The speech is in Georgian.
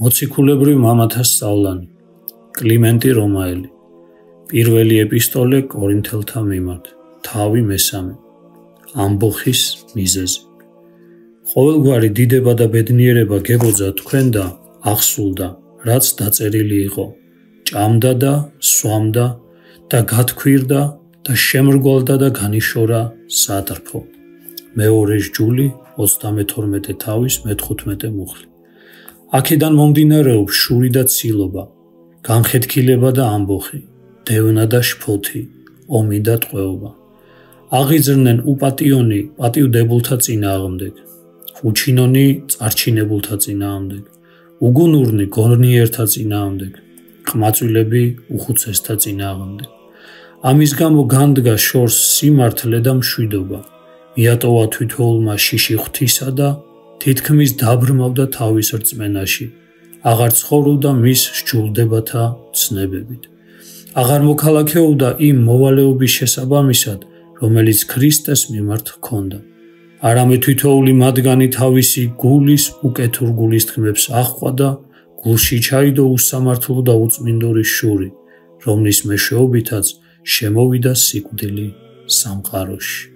მოციქულებრივ მამათა სწავლანი კლიმენტი რომაელი პირველი ეპისტოლე კორინთელთა მიმართ თავი მესამე ამბოხის მიზეზი ყოველგვარი დიდება და ბედნიერება გებოძა თქვენ და აღსულდა რაც დაწერილი იყო ჭამდა და სვამდა და გათქვირდა და შემრგვალდა და განიშორა სადრფო მეორე ჯული 32 თავის მე-15 მუხლი აქედან მომდინარეობს შური და ცილობა განხეთქილება და ამბოხი დევნა და შფოთი ომი და ტყვეობა აღიძრნენ უპატიონი პატივდებულთა წინააღმდეგ უჩინონი წარჩინებულთა წინააღმდეგ უგუნურნი გონიერთა წინააღმდეგ ყმაწვილები უხუცესთა წინააღმდეგ ამის გამო განდგა შორს სიმართლე და მშვიდობა მიატოვა თითოეულმა შიში ღვთისა და თითქმის დაბრმავდა თავის რწმენაში აღარ ცხოვრობდა მის სჯულდებათა ცნებებით აღარ მოქალაქეობდა იმ მოვალეობის შესაბამისად რომელიც ქრისტეს მიმართ ჰქონდა არამედ თითოეული მათგანი თავისი გულის უკეთურ გულისწყლებს აჰყვა და გულში ჩაიდო უსამართლო და უწმინდური შური რომლის მეშვეობითაც შემოვიდა სიკვდილი სამყაროში